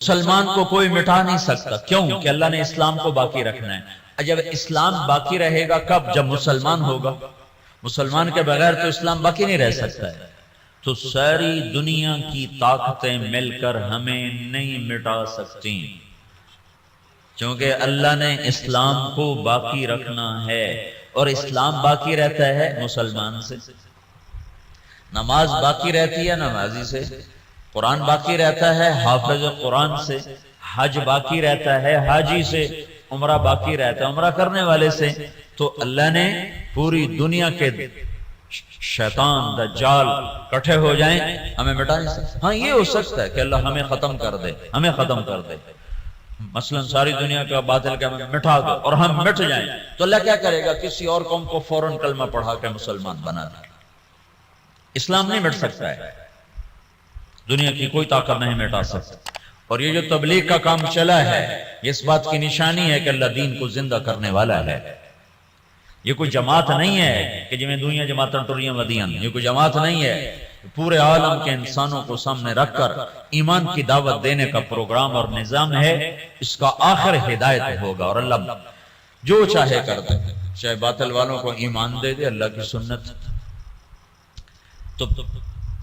مسلمان کو کوئی مٹا نہیں سکتا. کیوں؟ کہ اللہ نے اسلام کو باقی رکھنا ہے. جب اسلام باقی رہے گا کب؟ جب مسلمان ہوگا. مسلمان کے بغیر تو اسلام باقی نہیں رہ سکتا ہے. تو ساری دنیا کی طاقتیں مل کر ہمیں نہیں مٹا سکتی، کیونکہ اللہ نے اسلام کو باقی رکھنا ہے. اور اسلام باقی رہتا ہے مسلمان سے. نماز باقی رہتی ہے نمازی سے، قرآن باقی رہتا ہے حافظ قرآن سے، حج باقی رہتا ہے حاجی سے، عمرہ باقی رہتا ہے عمرہ کرنے والے سے. تو اللہ نے پوری دنیا کے شیطان دجال کٹھے ہو جائیں ہمیں مٹا نہیں سکتے. ہاں یہ ہو سکتا ہے کہ اللہ ہمیں ختم کر دے، ہمیں ختم کر دے، مثلا ساری دنیا کا باطل کا مٹا دو اور ہم مٹ جائیں. تو اللہ کیا کرے گا؟ کسی اور قوم کو فوراً کلمہ پڑھا کے مسلمان بنا دے. اسلام نہیں مٹ سکتا ہے، دنیا کی کوئی طاقت نہیں مٹا سکتا. اور یہ جو تبلیغ کا کام چلا ہے یہ اس بات کی نشانی ہے کہ اللہ دین کو زندہ کرنے والا ہے. یہ کوئی جماعت نہیں ہے کہ جمیں دنیا جماعتیں ٹریاں ودیاں، یہ کوئی جماعت نہیں ہے. پورے عالم کے انسانوں کو سامنے رکھ کر ایمان کی دعوت دینے کا پروگرام اور نظام ہے. اس کا آخر ہدایت ہوگا اور اللہ جو چاہے کر دے. چاہے باطل والوں کو ایمان دے دے، اللہ کی سنت. تو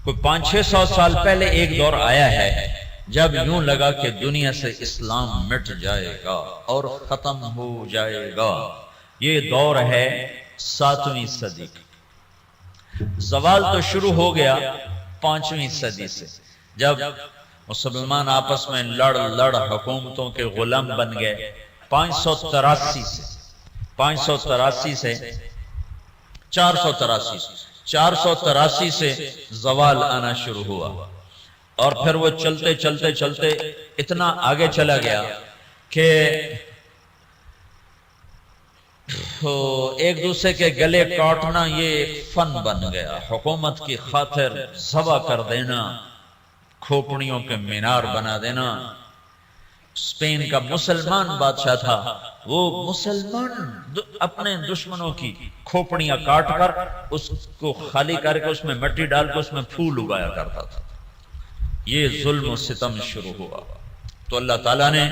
کوئی 500-600 سال پہلے ایک دور آیا ہے جب یوں لگا کہ دنیا سے اسلام مٹ جائے گا اور ختم ہو جائے گا. یہ دور ہے 7ویں صدی کا. زوال تو شروع ہو گیا 5ویں صدی سے، جب مسلمان آپس میں لڑ حکومتوں کے غلام بن گئے. 583 سے 483 سے زوال آنا شروع ہوا. اور پھر وہ چلتے اتنا آگے چلا گیا کہ ایک دوسرے کے گلے کاٹنا یہ فن بن گیا. حکومت کی خاطر ذبح کر دینا، کھوپڑیوں کے مینار بنا دینا. اسپین کا مسلمان بادشاہ تھا، وہ مسلمان اپنے دشمنوں کی کھوپڑیاں کاٹ کر اس کو خالی کر کے اس میں مٹی ڈال کے اس میں پھول اگایا کرتا تھا. یہ ظلم و ستم شروع ہوا. تو اللہ تعالیٰ نے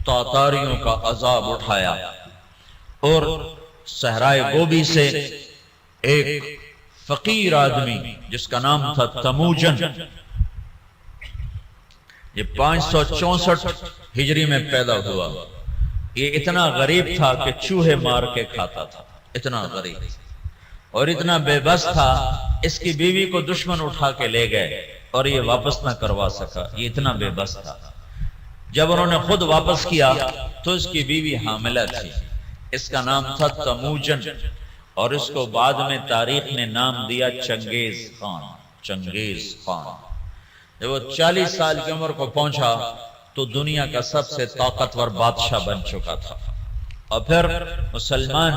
تاتاریوں کا عذاب اٹھایا اور صحرائے گوبی سے ایک فقیر آدمی جس کا نام تھا تموجن، یہ 564 ہجری میں پیدا ہوا. یہ اتنا غریب تھا کہ چوہے مار کے کھاتا تھا. اتنا غریب اور اتنا بے بس تھا، اس کی بیوی کو دشمن اٹھا کے لے گئے اور یہ واپس نہ کروا سکا. یہ اتنا بے بس تھا. جب انہوں نے خود واپس کیا تو اس کی بیوی حاملہ تھی. اس کا نام تھا تموجن اور اس کو بعد میں تاریخ نے نام دیا چنگیز خان. چنگیز خان جب وہ 40 سال کی عمر کو پہنچا تو دنیا کا سب سے طاقتور بادشاہ بن چکا تھا. اور پھر مسلمان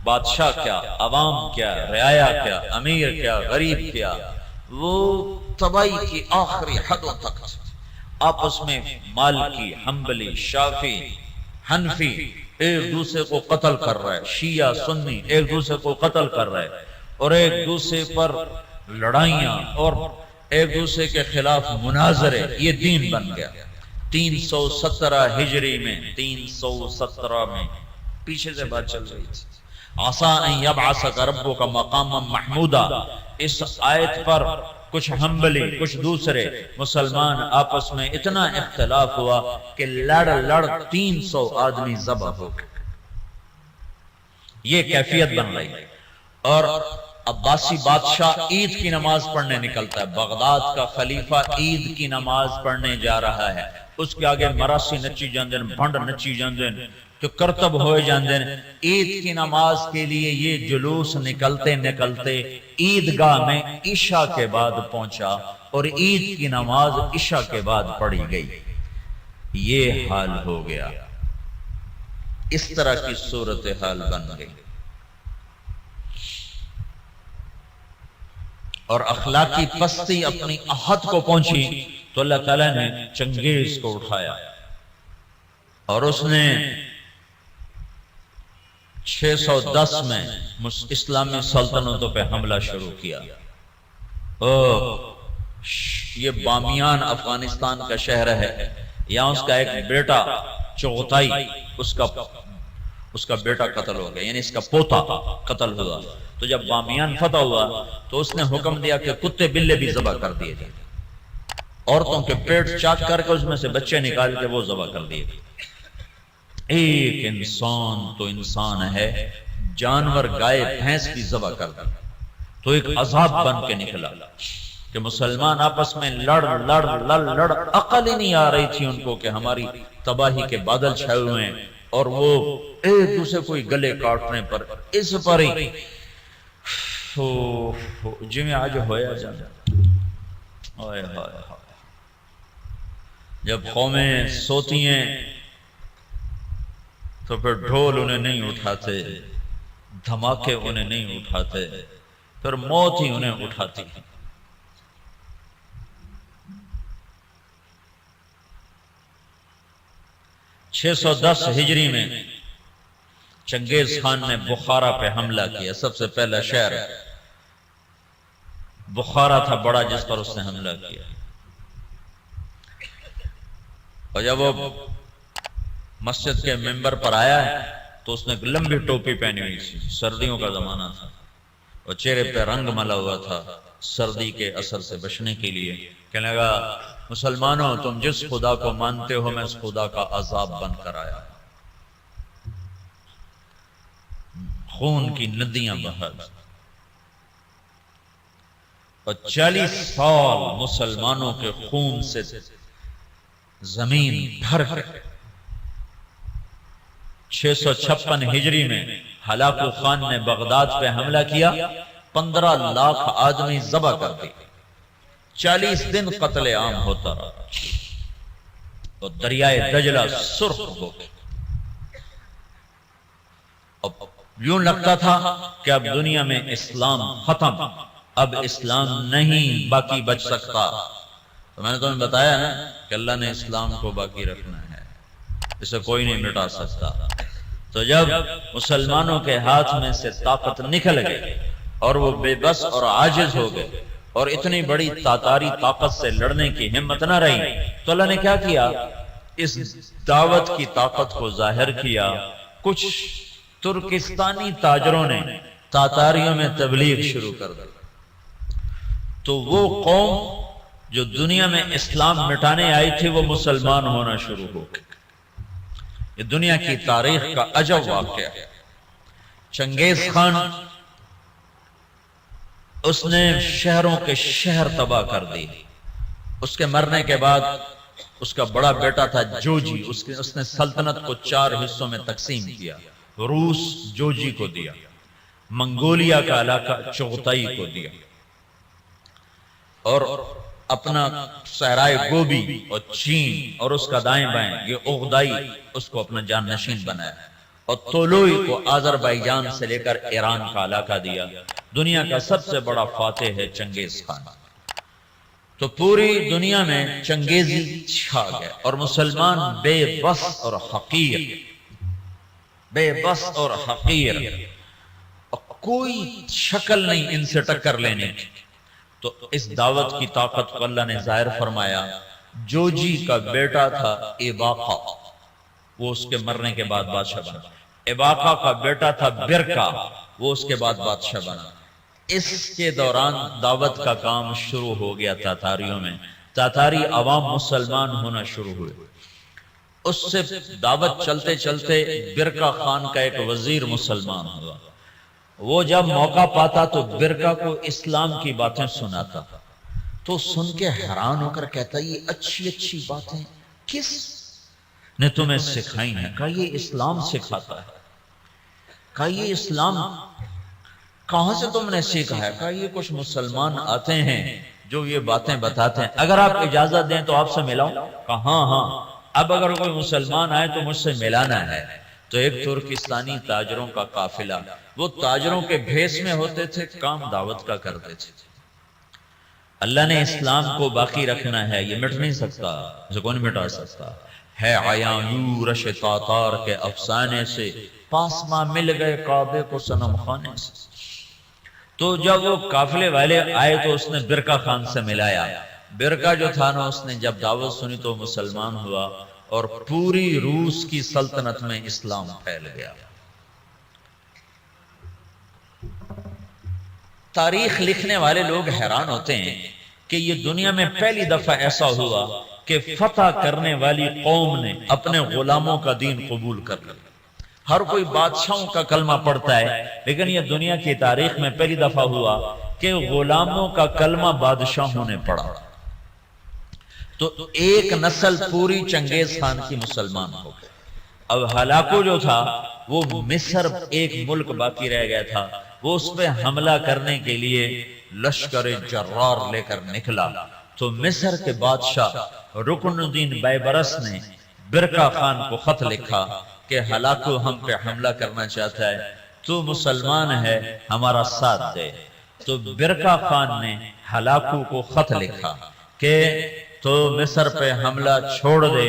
بادشاہ کیا، عوام کیا، رعایا کیا، امیر کیا، غریب کیا، وہ تباہی کی آخری حدوں تک آپس میں مالکی، حنبلی، شافعی، حنفی ایک دوسرے کو قتل کر رہے، شیعہ سنی ایک دوسرے کو قتل کر رہے اور ایک دوسرے پر لڑائیاں اور ایک دوسرے کے خلاف مناظرے. یہ دین بن گیا. 317 ہجری میں 317 میں پیچھے سے بات چل رہی تھی. عسیٰ ان یبعثک ربک مقاما محمودا. اس آیت پر کچھ حنبلی کچھ دوسرے مسلمان آپس میں اتنا اختلاف ہوا کہ لڑ 300 آدمی ذبح ہو گئے. یہ کیفیت بن رہی. اور عباسی بادشاہ عید کی نماز پڑھنے نکلتا ہے. بغداد کا خلیفہ عید کی نماز پڑھنے جا رہا ہے. اس کے آگے مراسی نچی جاندن، بھنڈ نچی جاندن، تو کرتب ہوئے جاندن. عید کی نماز کے لیے یہ جلوس نکلتے عیدگاہ میں عشاء کے بعد پہنچا اور عید کی نماز عشاء کے بعد پڑھی گئی. یہ حال ہو گیا. اس طرح کی صورتحال بن گئی. اور اخلاقی پستی اپنی حد کو پہنچی تو اللہ تعالیٰ نے چنگیز کو اٹھایا اور اس نے 610 میں اسلامی سلطنتوں پہ حملہ شروع کیا. یہ بامیان افغانستان کا شہر ہے. یا اس کا ایک بیٹا چغتائی اس کا بیٹا قتل ہو گیا، یعنی اس کا پوتا قتل ہوا، تو جب بامیان فتح ہوا تو اس نے حکم دیا کہ کتے بلے بھی ذبح کر دیے جائیں، عورتوں کے پیٹ چاک کر کے اس میں سے بچے نکال کے وہ ذبح کر دیے گئے۔ ایک انسان تو انسان ہے، جانور گائے بھینس بھی ذبح کر دی، تو ایک عذاب بن کے نکلا کہ مسلمان آپس میں لڑ عقل ہی نہیں آ رہی تھی ان کو کہ ہماری تباہی کے بادل چھائے ہوئے ہیں، اور وہ ایک دوسرے کو گلے کاٹنے پر اس پر ہی جی میں آج ہویا جانا۔ جب قومیں سوتی ہیں تو پھر ڈھول انہیں نہیں اٹھاتے، دھماکے انہیں نہیں اٹھاتے، پھر موت ہی انہیں اٹھاتی ہے۔ چھ سو دس ہجری میں چنگیز خان نے بخارا پہ حملہ کیا، سب سے پہلا شہر بخارا تھا بڑا جس پر اس نے حملہ کیا، اور جب وہ مسجد کے ممبر پر آیا ہے تو اس نے ایک لمبی ٹوپی پہنی ہوئی تھی، سردیوں کا زمانہ تھا، اور چہرے پہ رنگ ملا ہوا تھا سردی کے اثر سے بچنے کے لیے۔ کہنے لگا مسلمانوں تم جس خدا کو مانتے ہو میں اس خدا کا عذاب بن کر آیا، خون کی ندیاں بہا، اور 40 سال مسلمانوں کے خون سے زمین بھر کر 656 ہجری میں ہلاکو خان نے بغداد پہ حملہ کیا، 15 لاکھ آدمی ذبح کر دی، 40 دن قتل عام ہوتا رہا، اور دریائے دجلہ سرخ ہو گئی۔ اب یوں لگتا تھا کہ اب دنیا میں اسلام ختم، اب اسلام نہیں باقی بچ سکتا۔ تو میں نے تمہیں بتایا نا کہ اللہ نے اسلام کو باقی رکھنا ہے، اسے کوئی نہیں مٹا سکتا۔ تو جب مسلمانوں کے ہاتھ میں سے طاقت نکل گئی اور وہ بے بس اور عاجز ہو گئے، اور اتنی بڑی تاتاری طاقت سے لڑنے کی ہمت نہ رہی، تو اللہ نے کیا کیا؟ اس دعوت کی طاقت کو ظاہر کیا۔ کچھ ترکستانی تاجروں نے تاتاریوں میں تبلیغ شروع کر دی، تو وہ قوم جو دنیا میں اسلام مٹانے آئی تھی وہ مسلمان ہونا شروع ہو گئی۔ یہ دنیا کی تاریخ کا عجب واقعہ ہے۔ چنگیز خان اس نے شہروں کے شہر تباہ کر دی۔ اس کے مرنے کے بعد اس کا بڑا بیٹا تھا جوجی، اس نے سلطنت کو 4 حصوں میں تقسیم کیا، روس جوجی کو دیا، منگولیا کا علاقہ چغتائی کو دیا، اور اپنا صحرائے گوبی اور چین اور اس کا دائیں بائیں یہ اغدائی اس کو اپنا جان نشین بنایا، اور تولوئی کو آذربائیجان سے لے کر ایران کا علاقہ دیا۔ دنیا کا سب سے بڑا فاتح ہے چنگیز خان۔ تو پوری دنیا میں چنگیزی چھا گئے، اور مسلمان بے بس اور حقیر، بے بس اور حقیر، اور کوئی شکل نہیں ان سے ٹکر لینے کی۔ تو اس دعوت کی طاقت کو اللہ نے ظاہر فرمایا۔ جوجی کا بیٹا تھا ایباقا، وہ اس کے مرنے کے بعد بادشاہ بنا۔ ایباقا کا بیٹا تھا برکا، وہ اس کے بعد بادشاہ بنا۔ اس کے دوران دعوت کا کام شروع ہو گیا تاتاریوں میں، تاتاری عوام مسلمان ہونا شروع ہوئے۔ اس سے دعوت چلتے چلتے برکا خان کا ایک وزیر مسلمان ہوا۔ وہ جب موقع پاتا تو برکا کو اسلام کی باتیں سناتا، تو سن کے حیران ہو کر کہتا یہ اچھی اچھی باتیں کس نے تمہیں سکھائی ہیں؟ کہا یہ اسلام سکھاتا ہے۔ کہا یہ اسلام کہاں سے تم نے سیکھا ہے؟ کہا یہ کچھ مسلمان آتے ہیں جو یہ باتیں بتاتے ہیں، اگر آپ اجازت دیں تو آپ سے ملاؤں؟ کہا ہاں ہاں، اب اگر کوئی مسلمان آئے تو مجھ سے ملانا ہے۔ تو ایک ترکستانی تاجروں کا قافلہ، وہ تاجروں کے بھیس میں ہوتے تھے، کام دعوت کا کرتے تھے۔ اللہ نے اسلام کو باقی رکھنا ہے، یہ مٹ نہیں سکتا، اسے کون مٹا سکتا ہے۔ عیاں یورش تاتار کے افسانے سے پاسما مل گئے کعبے کو صنم خانے سے۔ تو جب وہ قافلے والے آئے تو اس نے برکا خان سے ملایا۔ برقع جو تھا نا اس نے جب دعوت سنی تو مسلمان ہوا اور پوری روس کی سلطنت میں اسلام پھیل گیا۔ تاریخ لکھنے والے لوگ حیران ہوتے ہیں کہ یہ دنیا میں پہلی دفعہ ایسا ہوا کہ فتح کرنے والی قوم نے اپنے غلاموں کا دین قبول کر لیا۔ ہر کوئی بادشاہوں کا کلمہ پڑھتا ہے، لیکن یہ دنیا کی تاریخ میں پہلی دفعہ ہوا کہ غلاموں کا کلمہ بادشاہوں نے پڑھا۔ تو ایک نسل پوری چنگیز خان کی مسلمان ہو گئی۔ اب ہلاکو جو تھا وہ مصر ایک ملک باقی رہ گیا تھا، وہ اس پہ حملہ کرنے کے لیے لشکر جرار لے کر نکلا۔ تو مصر کے بادشاہ رکن الدین بیبرس نے برقع خان کو خط لکھا کہ ہلاکو ہم پہ حملہ کرنا چاہتا ہے، تو مسلمان ہے ہمارا ساتھ دے۔ تو برقع خان نے ہلاکو کو خط لکھا کہ تو مصر پہ حملہ چھوڑ دے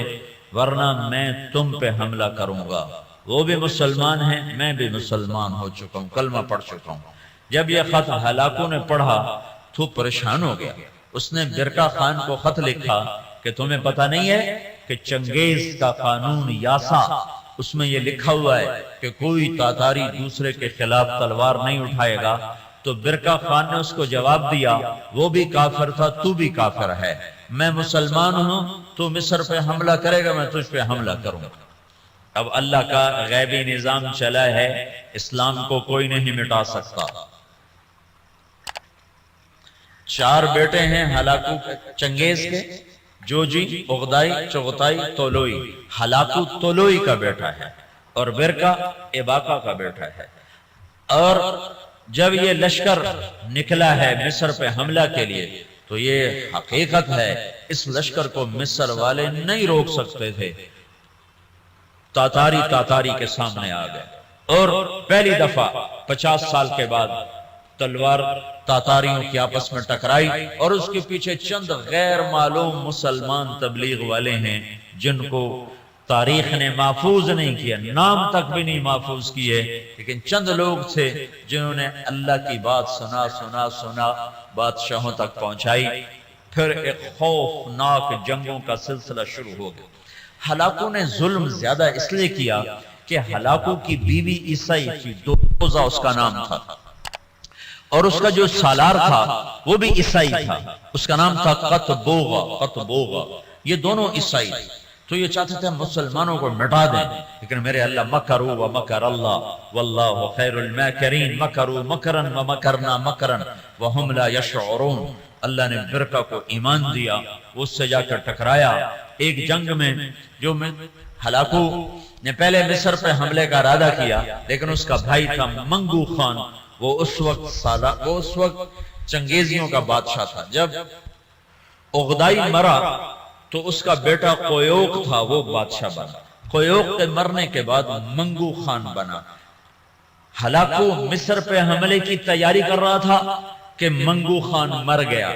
ورنہ میں تم پہ حملہ کروں گا۔ وہ بھی مسلمان ہیں، میں بھی مسلمان ہو چکا ہوں، کلمہ پڑھ چکا ہوں۔ جب یہ خط ہلاکو نے پڑھا تو پریشان ہو گیا۔ اس نے برقع خان کو خط لکھا کہ تمہیں پتہ نہیں ہے کہ چنگیز کا قانون یاسا، اس میں یہ لکھا ہوا ہے کہ کوئی تاتاری دوسرے کے خلاف تلوار نہیں اٹھائے گا۔ تو برقع خان نے اس کو جواب دیا، وہ بھی کافر تھا، تو بھی کافر ہے، میں مسلمان ہوں، تو مصر پہ حملہ کرے گا، میں تجھ پہ حملہ کروں گا۔ اب اللہ کا غیبی نظام چلا ہے، اسلام کو کوئی نہیں مٹا سکتا۔ 4 بیٹے ہیں ہلاکو چنگیز کے، جوجی، اغدائی، چغتائی، طولوئی۔ ہلاکو طولوئی کا بیٹا ہے اور برقع اباقہ کا بیٹا ہے۔ اور جب یہ لشکر نکلا ہے مصر پہ حملہ کے لیے تو یہ حقیقت ہے اس لشکر کو مصر والے نہیں روک سکتے تھے۔ تاتاری کے سامنے آ گئے اور پہلی دفعہ 50 سال کے بعد تلوار تاتاریوں کی آپس میں ٹکرائی، اور اس کے پیچھے چند غیر معلوم مسلمان تبلیغ والے ہیں جن کو تاریخ نے محفوظ نہیں کیا، نام تک بھی نہیں محفوظ کیے، لیکن چند لوگ تھے جنہوں نے اللہ کی بات سنا بادشاہوں تک پہنچائی۔ پھر ایک خوفناک جنگوں کا سلسلہ شروع ہو گیا۔ ہلاکو نے ظلم زیادہ اس لیے کیا کہ ہلاکو کی بیوی عیسائی تھی، دوزہ اس کا نام تھا، اور اس کا جو سالار تھا وہ بھی عیسائی تھا، اس کا نام تھا قطبوغا۔ یہ دونوں عیسائی تھے۔ تو یہ چاہتے تھے مسلمانوں کو مٹا دیں، لیکن میرے اللہ مکروا ومکر اللہ واللہ خیر الماکرین، مکروا مکرا ومکرنا مکرا وہم لا یشعرون۔ اللہ نے برقع کو ایمان دیا، اس سے جا کر ٹکرایا ایک جنگ میں، جو میں ہلاکو نے پہلے مصر پہ حملے کا ارادہ کیا، لیکن اس کا بھائی تھا منگو خان، وہ اس وقت چنگیزیوں کا بادشاہ تھا۔ جب اغدائی مرا تو اس کا بیٹا قیوق تھا، وہ بادشاہ بنا۔ قیوق کے مرنے کے بعد منگو خان بنا۔ ہلاکو مصر پہ حملے کی تیاری کر رہا تھا کہ منگو خان مر گیا،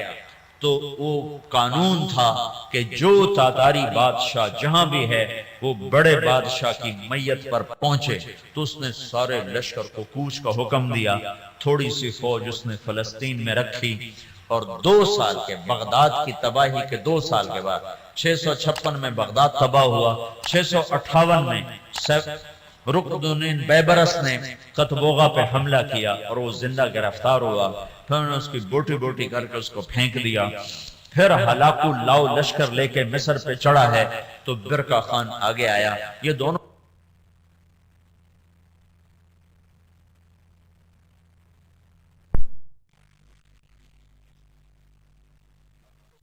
تو وہ قانون تھا کہ جو تاتاری بادشاہ جہاں بھی ہے وہ بڑے بادشاہ کی میت پر پہنچے، تو اس نے سارے لشکر کو کوچ کا حکم دیا۔ تھوڑی سی فوج اس نے فلسطین میں رکھی، اور 2 سال کے بغداد کی تباہی کے 2 سال کے بعد 656 میں بغداد تباہ ہوا۔ 658 میں رکن الدین بیبرس نے قطبوغا پہ حملہ کیا اور وہ زندہ گرفتار ہوا۔ پھر انہوں نے اس کی بوٹی بوٹی کر کے اس کو پھینک دیا۔ پھر ہلاکو لاؤ لشکر لے کے مصر پہ چڑھا ہے، تو برقع خان آگے آیا۔ یہ دونوں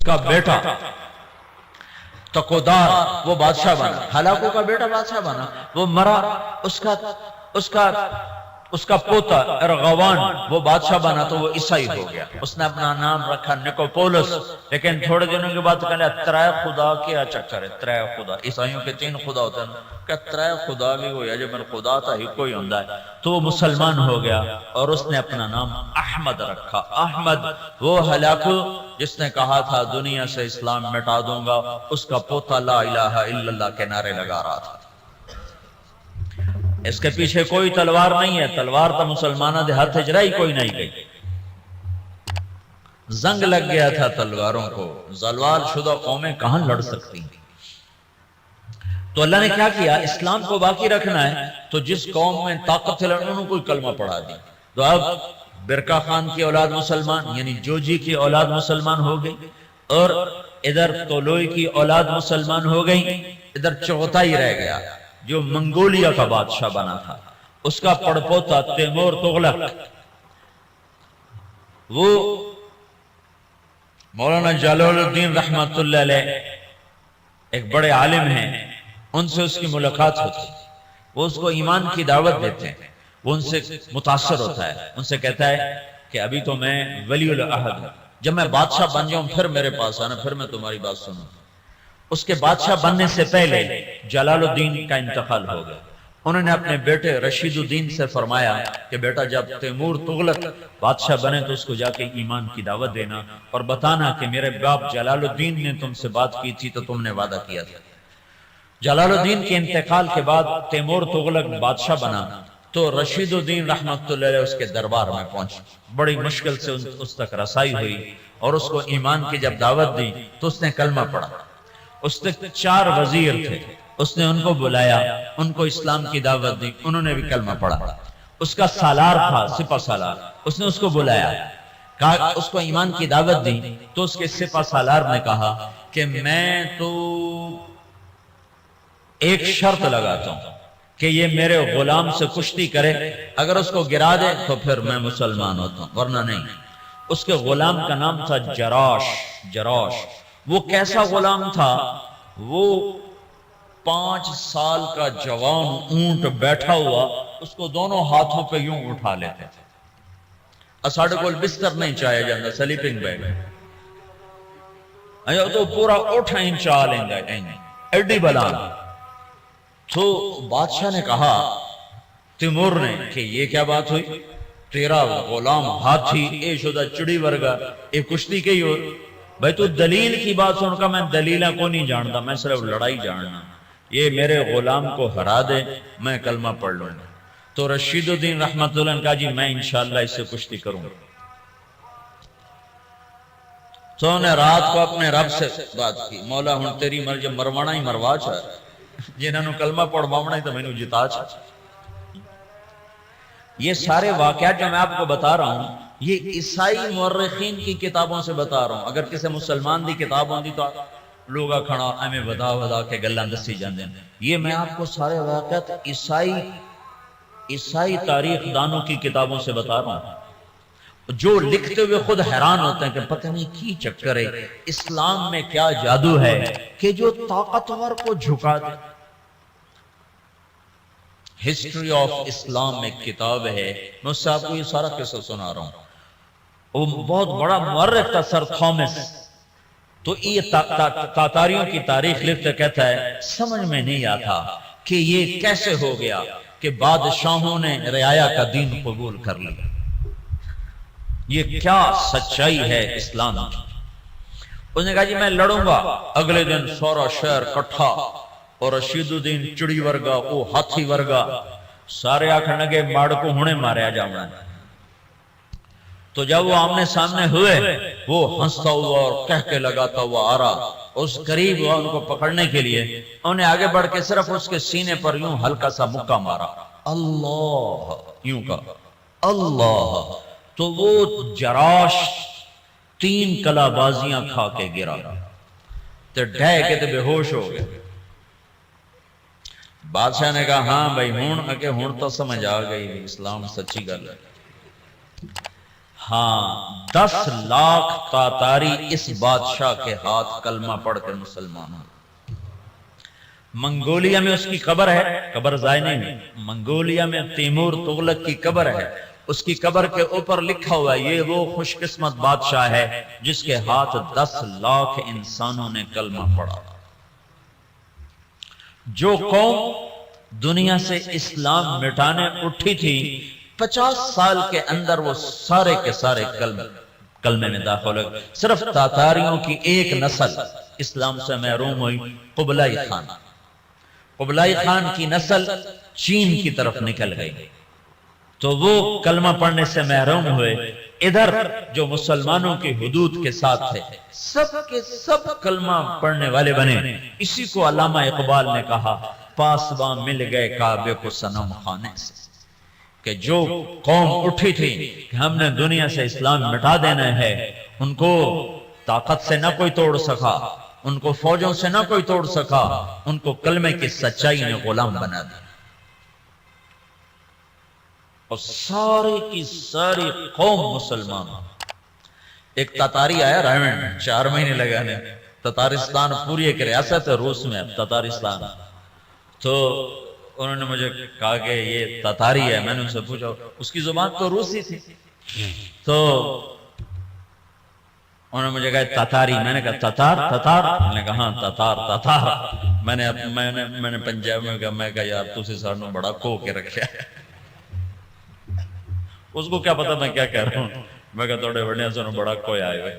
کا بیٹا تقودار وہ بادشاہ بنا، ہلاکو کا بیٹا بادشاہ بنا، وہ مرا۔ اس کا پوتا ارغوان وہ بادشاہ بنا، تو وہ عیسائی ہو گیا۔ اس نے اپنا نام رکھا نکوپولس، لیکن تھوڑے دنوں کے بعد کہنے ترائے خدا کیا چکر ہے، ترائے خدا۔ عیسائیوں کے 3 خدا ہوتے ہیں، کہ ترائے خدا بھی ہویا جو من خدا تھا ہی کوئی ہوندہ ہے۔ تو وہ مسلمان ہو گیا اور اس نے اپنا نام احمد رکھا۔ احمد وہ ہلاکو جس نے کہا تھا دنیا سے اسلام مٹا دوں گا، اس کا پوتا لا الہ الا اللہ کے نعرے لگا رہا تھا۔ اس کے پیچھے کوئی تلوار نہیں ہے، تلوار تو مسلمانہ دے ہاتھ اجرائی کوئی نہیں گئی۔ زنگ لگ گیا تھا تلواروں کو، زوال شدہ قومیں کہاں لڑ سکتی ہیں؟ تو اللہ نے کیا کیا؟ اسلام کو باقی رکھنا ہے تو جس قوم میں طاقت ہے انہوں نے کوئی کلمہ پڑھا دی، تو اب برکا خان کی اولاد مسلمان یعنی جوجی کی اولاد مسلمان ہو گئی، اور ادھر طولوئی کی اولاد مسلمان ہو گئی، ادھر چغتائی رہ گیا جو منگولیا کا بادشاہ بنا تھا، اس کا پڑپوتا تیمور تغلق، وہ مولانا جلال الدین رحمت اللہ علیہ ایک بڑے عالم ہیں، ان سے اس کی ملاقات ہوتی، وہ اس کو ایمان کی دعوت دیتے ہیں، وہ ان سے متاثر ہوتا ہے، ان سے کہتا ہے کہ ابھی تو میں ولی العہد ہوں، جب میں بادشاہ بن جاؤں پھر میرے پاس آنا، پھر میں تمہاری بات سنوں۔ اس کے بادشاہ بننے سے پہلے جلال الدین کا انتقال ہو گیا، انہوں نے اپنے بیٹے رشید الدین سے فرمایا کہ بیٹا جب تیمور تغلق بادشاہ بنے تو اس کو جا کے ایمان کی دعوت دینا اور بتانا کہ میرے باپ جلال الدین نے تم سے بات کی تھی تو تم نے وعدہ کیا تھا۔ جلال الدین کے انتقال کے بعد تیمور تغلق بادشاہ بنا تو رشید الدین رحمت اللہ علیہ اس کے دربار میں پہنچ، بڑی مشکل سے اس تک رسائی ہوئی اور اس کو ایمان کی جب دعوت دی تو اس نے کلمہ پڑھا۔ اس تک 4 وزیر تھے، اس نے ان کو بلایا، ان کو اسلام کی دعوت دی، انہوں نے بھی کلمہ پڑھا۔ اس کا سالار تھا سپہ سالار، اس نے اس کو بلایا، کہا اس کو ایمان کی دعوت دی، تو اس کے سپہ سالار نے کہا کہ میں تو ایک شرط لگاتا ہوں کہ یہ میرے غلام سے کشتی کرے، اگر اس کو گرا دے تو پھر میں مسلمان ہوتا ہوں ورنہ نہیں۔ اس کے غلام کا نام تھا جراش۔ وہ کیسا غلام تھا؟ وہ 5 سال کا جوان اونٹ بیٹھا ہوا اس کو دونوں ہاتھوں پہ یوں اٹھا لیتے تھے۔ اساڑے کو بستر نہیں چاہیا جاتا، سلیپنگ بیگ تو پورا اٹھا ہی چاہ لیں گے ایڈی بلان۔ تو بادشاہ نے کہا تیمور نے کہ یہ کیا بات ہوئی، تیرا غلام ہاتھی اے شدہ چڑی ورگا اے کشتی کے ہی ہو، بھائی تو دلیل کی بات سن کا، میں دلیلہ کو نہیں جانتا، میں صرف لڑائی جاننا، یہ میرے غلام کو ہرا دے میں کلمہ پڑھ لوں گا۔ تو رشید الدین رحمت اللہ نے کہا جی میں انشاءاللہ اس سے کشتی کروں گا۔ تو انہیں رات کو اپنے رب سے بات کی، مولا ہن تیری مرضی، مروانا ہی مروا چاہ جنہوں نے کلمہ پڑھوانا ہی تو میں نے جتا چاہ۔ یہ سارے واقعات جو میں آپ کو بتا رہا ہوں یہ عیسائی مورخین کی کتابوں سے بتا رہا ہوں، اگر کسی مسلمان دی کتاب ہوندی تو لوگا کھڑا ہمیں ودا کے گلاں دسی جاندے ہیں۔ یہ میں آپ کو سارے واقعات عیسائی تاریخ دانوں کی کتابوں سے بتا رہا ہوں، جو لکھتے ہوئے خود حیران ہوتے ہیں کہ پتہ نہیں کی چکر ہے، اسلام میں کیا جادو ہے کہ جو طاقتور کو جھکا دے۔ ہسٹری آف اسلام میں کتاب ہے، میں اس سے آپ کو یہ سارا قصہ سنا رہا ہوں۔ وہ بہت بڑا مورخ تھا سر تھامس، تو یہ تاتاریوں کی تاریخ لکھتے کہتا ہے سمجھ میں نہیں آتا کہ یہ کیسے ہو گیا کہ بادشاہوں نے رعایا کا دین قبول کر لیا، یہ کیا سچائی ہے اسلام کی۔ اس نے کہا جی میں لڑوں گا۔ اگلے دن سورا شہر کٹھا اور رشید الدین چڑی ورگا او ہاتھی ورگا سارے آکھنے لگے ماڑ کو ہونے ماریا جاؤں۔ تو جب وہ آمنے سامنے ہوئے وہ ہنستا ہوا اور کہہ کے لگاتا ہوا آ رہا، اس قریب ہوا ان کو پکڑنے کے لیے، انہیں آگے بڑھ کے صرف اس کے سینے پر یوں ہلکا سا مکہ مارا، اللہ یوں کہا اللہ، تو وہ جراش 3 کلا بازیاں کھا کے گرا تو ڈھے کے تو بے ہوش ہو گئے۔ بادشاہ نے کہا ہاں بھائی ہون تو سمجھ آ گئی اسلام سچی گل ہے۔ ہاں 10 لاکھ تاتاری اس بادشاہ کے ہاتھ کلمہ پڑھ کر مسلمان ہوں۔ منگولیا میں اس کی قبر ہے، قبر ضائع نہیں ہے، منگولیا میں تیمور تغلق کی قبر ہے، اس کی قبر کے اوپر لکھا ہوا ہے یہ وہ خوش قسمت بادشاہ ہے جس کے ہاتھ 10 لاکھ انسانوں نے کلمہ پڑھا۔ جو قوم دنیا سے اسلام مٹانے اٹھی تھی 50 سال کے اندر وہ سارے کے سارے کلمے میں داخل ہوئے۔ صرف تاتاریوں کی ایک نسل اسلام سے محروم ہوئی، قبلائی خان۔ قبلائی خان کی نسل چین کی طرف نکل گئی تو وہ کلمہ پڑھنے سے محروم ہوئے۔ ادھر جو مسلمانوں کی حدود کے ساتھ تھے سب کے سب کلمہ پڑھنے والے بنے. اسی کو علامہ اقبال نے کہا پاسباں مل گئے کعبے کو صنم خانے سے، کہ جو قوم اٹھی تھی کہ ہم نے دنیا سے اسلام مٹا دینا ہے، ان کو طاقت سے نہ کوئی توڑ سکا، ان کو فوجوں سے نہ کوئی توڑ سکا، ان کو کلمے کی سچائی نے غلام بنا دیا. اور ساری کی ساری قوم مسلمان. ایک تاتاری آیا رائمنڈ 4 مہینے لگانے. تتارستان پوری ایک ریاست ہے روس میں، تتارستان. تو انہوں نے مجھے کہا کہ یہ تتاری ہے. میں نے ان سے پوچھا، اس کی زبان تو روسی تھی. تو انہوں نے مجھے کہا تتاری. میں نے کہا تتار؟ میں نے کہا ہاں تتار. میں نے پنجاب میں کہا، میں کہا یار تسی سانوں بڑا کو کے رکھا ہے. اس کو کیا پتا میں کیا کہہ رہا ہوں. میں کہا توڑے بڑھنے سانوں بڑا کوئی آئے ہوئے.